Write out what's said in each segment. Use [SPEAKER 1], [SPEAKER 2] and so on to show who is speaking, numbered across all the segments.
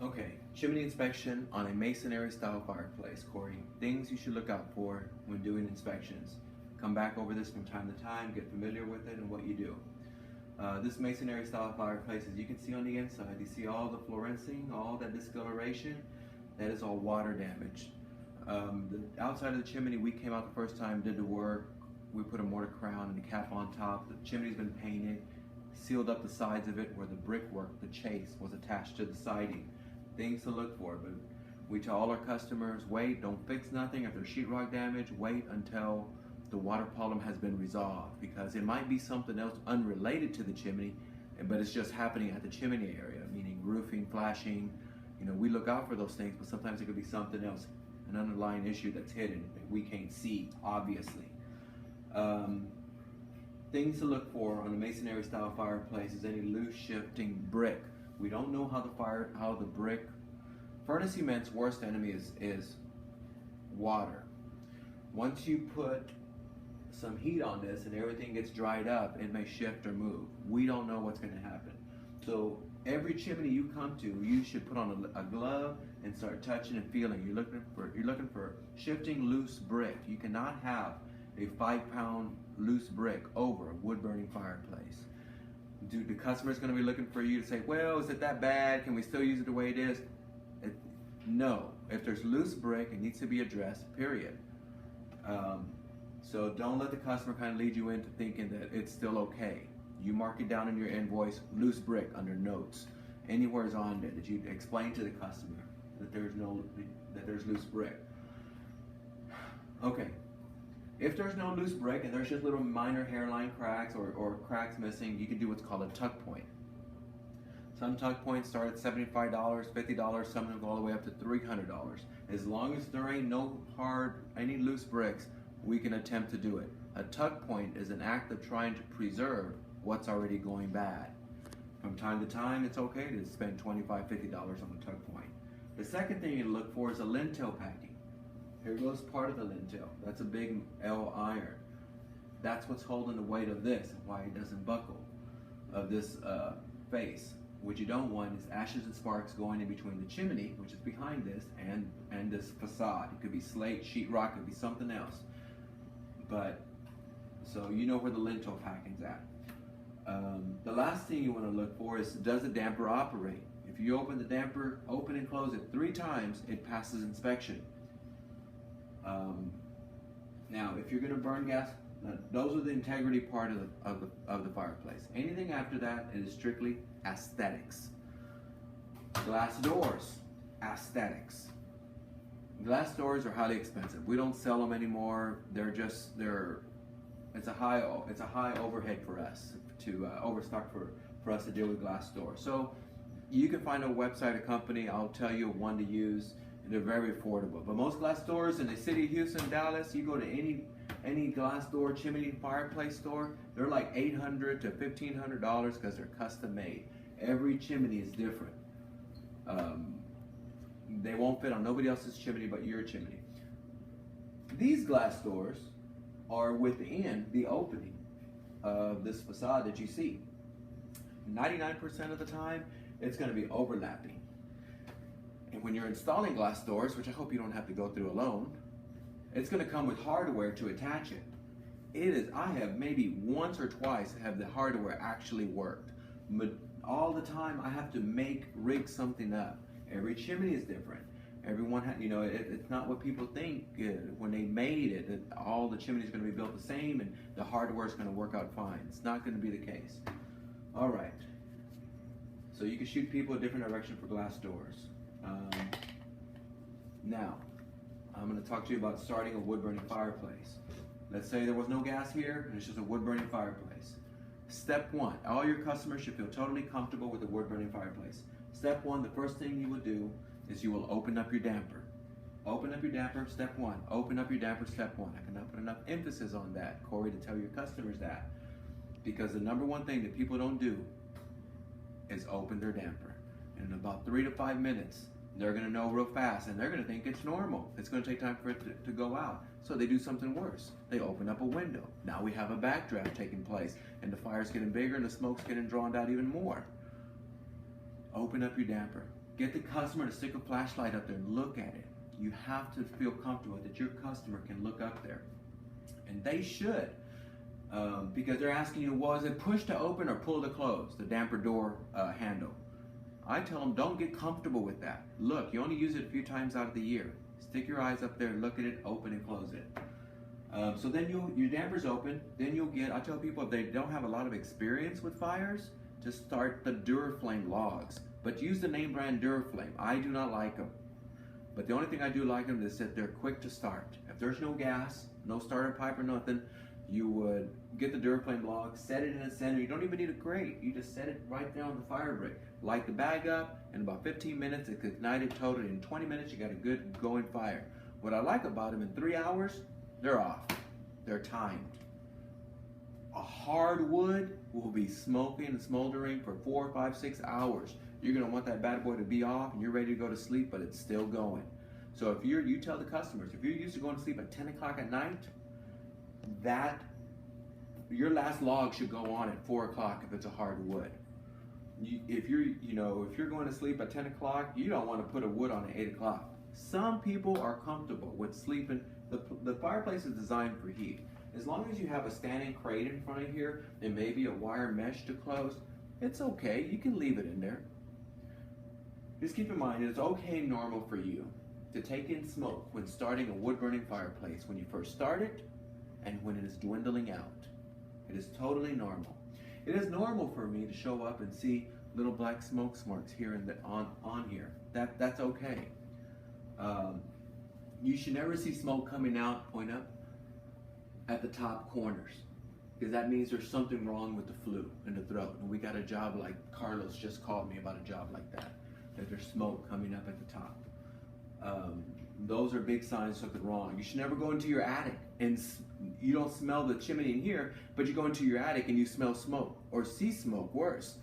[SPEAKER 1] Okay, chimney inspection on a masonry style fireplace, Corey. Things you should look out for when doing inspections. Come back over this from time to time, get familiar with it and what you do. This masonry style fireplace, as you can see on the inside, you see all the fluorescing, all that discoloration, that is all water damage. The outside of the chimney, we came out the first time, did the work, we put a mortar crown and a cap on top. The chimney's been painted, sealed up the sides of it where the brickwork, the chase, was attached to the siding. Things to look for, but we tell all our customers, wait, don't fix nothing. If there's sheetrock damage, wait until the water problem has been resolved, because it might be something else unrelated to the chimney, but it's just happening at the chimney area, meaning roofing, flashing. You know, we look out for those things, but sometimes it could be something else, an underlying issue that's hidden that we can't see, obviously. Things to look for on a masonry style fireplace is any loose shifting brick. We don't know how the brick, furnace cement's worst enemy is water. Once you put some heat on this and everything gets dried up, it may shift or move. We don't know what's going to happen. So every chimney you come to, you should put on a glove and start touching and feeling. You're looking for shifting loose brick. You cannot have a 5-pound loose brick over a wood burning fireplace. The customer's going to be looking for you to say, well, is it that bad? Can we still use it the way it is? No. If there's loose brick, it needs to be addressed, period. So don't let the customer kind of lead you into thinking that it's still okay. You mark it down in your invoice, loose brick, under notes. Anywhere's on there that you explain to the customer that there's loose brick. Okay. If there's no loose brick and there's just little minor hairline cracks or cracks missing, you can do what's called a tuck point. Some tuck points start at $75, $50, some of them go all the way up to $300. As long as there ain't any loose bricks, we can attempt to do it. A tuck point is an act of trying to preserve what's already going bad. From time to time, it's okay to spend $25, $50 on a tuck point. The second thing you look for is a lintel packing. Here goes part of the lintel. That's a big L iron. That's what's holding the weight of this and why it doesn't buckle, of this face. What you don't want is ashes and sparks going in between the chimney, which is behind this, and this facade. It could be slate, sheetrock, it could be something else. So you know where the lintel packing's at. The last thing you want to look for is, does the damper operate? If you open the damper, open and close it 3 times, it passes inspection. Now, if you're going to burn gas, those are the integrity part of the fireplace. Anything after that is strictly aesthetics. Glass doors, aesthetics. Glass doors are highly expensive. We don't sell them anymore. It's a high overhead for us to overstock for us to deal with glass doors. So you can find a website, a company. I'll tell you one to use. They're very affordable. But most glass doors in the city of Houston, Dallas, you go to any glass door, chimney, fireplace store, they're like $800 to $1,500 because they're custom made. Every chimney is different. They won't fit on nobody else's chimney but your chimney. These glass doors are within the opening of this facade that you see. 99% of the time, it's going to be overlapping. And when you're installing glass doors, which I hope you don't have to go through alone, it's going to come with hardware to attach it. I have maybe once or twice have the hardware actually worked. But all the time I have to rig something up. Every chimney is different. Everyone it's not what people think when they made it, that all the chimneys are going to be built the same and the hardware is going to work out fine. It's not going to be the case. All right. So you can shoot people a different direction for glass doors. Now, I'm going to talk to you about starting a wood-burning fireplace. Let's say there was no gas here, and it's just a wood-burning fireplace. Step 1, all your customers should feel totally comfortable with a wood-burning fireplace. Step 1, the first thing you will do is you will open up your damper. Open up your damper, step 1. Open up your damper, step 1. I cannot put enough emphasis on that, Corey, to tell your customers that. Because the number one thing that people don't do is open their damper. And in about 3 to 5 minutes, they're going to know real fast, and they're going to think it's normal. It's going to take time for it to go out. So they do something worse. They open up a window. Now we have a backdraft taking place, and the fire's getting bigger, and the smoke's getting drawn out even more. Open up your damper. Get the customer to stick a flashlight up there and look at it. You have to feel comfortable that your customer can look up there. And they should, because they're asking you, well, is it push to open or pull to close, the damper door handle? I tell them, don't get comfortable with that. Look, you only use it a few times out of the year. Stick your eyes up there, look at it, open and close it. So then your damper's open, then you'll get, I tell people if they don't have a lot of experience with fires, just start the Duraflame logs. But use the name brand Duraflame. I do not like them. But the only thing I do like them is that they're quick to start. If there's no gas, no starter pipe or nothing, you would get the Duraflame log, set it in the center. You don't even need a grate. You just set it right there on the fire brick. Light the bag up, in about 15 minutes, it's ignited totally. In 20 minutes, you got a good going fire. What I like about them, in 3 hours, they're off. They're timed. A hard wood will be smoking and smoldering for 4, 5, 6 hours. You're gonna want that bad boy to be off and you're ready to go to sleep, but it's still going. So if you tell the customers, if you're used to going to sleep at 10 o'clock at night, your last log should go on at 4 o'clock if it's a hard wood. If you're going to sleep at 10 o'clock, you don't want to put a wood on at 8 o'clock. Some people are comfortable with sleeping. The fireplace is designed for heat. As long as you have a standing crate in front of here and maybe a wire mesh to close, it's okay. You can leave it in there. Just keep in mind, it's okay normal for you to take in smoke when starting a wood-burning fireplace, when you first start it and when it is dwindling out. It is totally normal. It is normal for me to show up and see little black smoke marks here and on here. That's okay. You should never see smoke coming out, point up, at the top corners, because that means there's something wrong with the flue in the throat. And we got a job like Carlos just called me about a job like that there's smoke coming up at the top. Those are big signs of something wrong. You should never go into your attic and you don't smell the chimney in here, but you go into your attic and you smell smoke or see smoke, worse.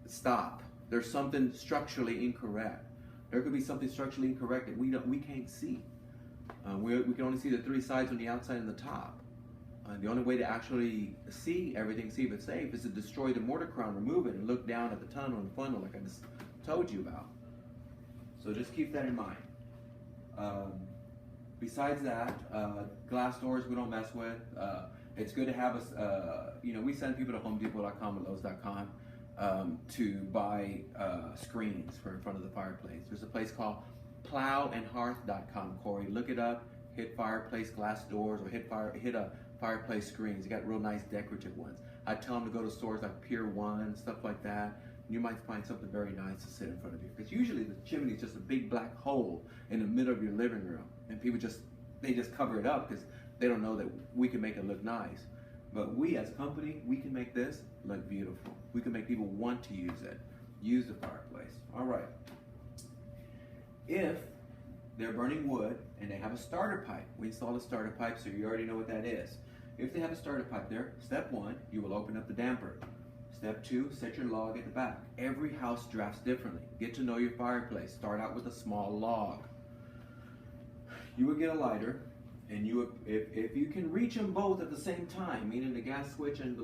[SPEAKER 1] Stop. There's something structurally incorrect. There could be something structurally incorrect that we can't see. We can only see the 3 sides on the outside and the top. The only way to actually see everything, see if it's safe, is to destroy the mortar crown, remove it, and look down at the tunnel and funnel like I just told you about. So just keep that in mind. Besides that, glass doors we don't mess with. It's good to have us, we send people to HomeDepot.com and Lowe's.com to buy screens for in front of the fireplace. There's a place called plowandhearth.com, Corey. Look it up, hit fireplace glass doors or hit a fireplace screens. You got real nice decorative ones. I tell them to go to stores like Pier 1, stuff like that. You might find something very nice to sit in front of you. Because usually the chimney is just a big black hole in the middle of your living room. And people just cover it up because they don't know that we can make it look nice. But we as a company, we can make this look beautiful. We can make people want to use it. Use the fireplace. All right. If they're burning wood and they have a starter pipe, we install a starter pipe so you already know what that is. If they have a starter pipe there, step 1, you will open up the damper. Step 2, set your log at the back. Every house drafts differently. Get to know your fireplace. Start out with a small log. You would get a lighter, and if you can reach them both at the same time, meaning the gas switch and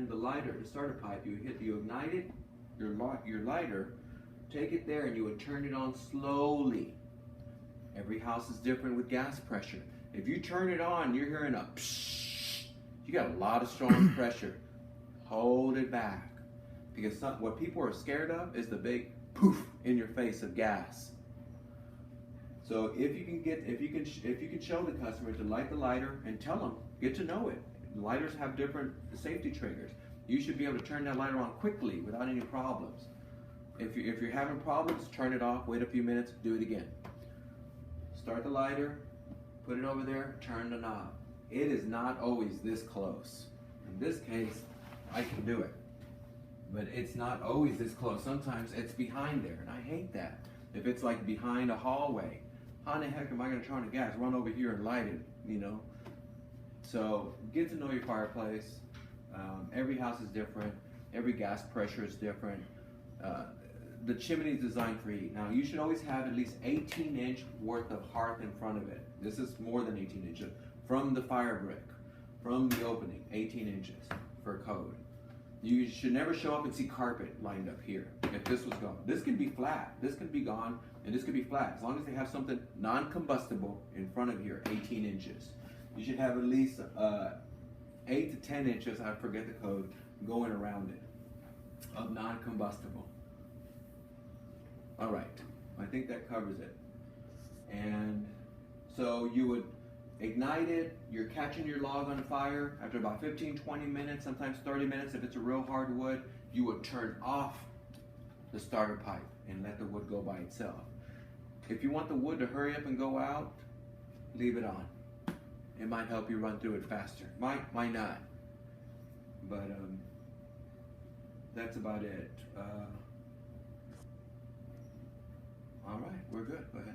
[SPEAKER 1] the lighter, the starter pipe, you ignite it, your lighter, take it there, and you would turn it on slowly. Every house is different with gas pressure. If you turn it on, you're hearing a psh, you got a lot of strong pressure. Hold it back. Because what people are scared of is the big poof in your face of gas. So if you can show the customer to light the lighter and tell them, get to know it. Lighters have different safety triggers. You should be able to turn that lighter on quickly without any problems. If you're having problems, turn it off, wait a few minutes, do it again. Start the lighter, put it over there, turn the knob. It is not always this close. In this case, I can do it. But it's not always this close. Sometimes it's behind there, and I hate that. If it's like behind a hallway, how in the heck am I going to turn on the gas? Run over here and light it, So get to know your fireplace. Every house is different. Every gas pressure is different. The chimney is designed for heat. Now, you should always have at least 18-inch worth of hearth in front of it. This is more than 18 inches. From the fire brick, from the opening, 18 inches for code. You should never show up and see carpet lined up here. If this was gone, this can be flat, this can be gone, and this can be flat. As long as they have something non-combustible in front of here, 18 inches. You should have at least 8 to 10 inches, I forget the code, going around it of non-combustible. All right, I think that covers it. And so you would ignite it, you're catching your log on fire. After about 15, 20 minutes, sometimes 30 minutes, if it's a real hard wood, you would turn off the starter pipe and let the wood go by itself. If you want the wood to hurry up and go out, leave it on. It might help you run through it faster. Might not. But that's about it. All right, we're good. Go ahead.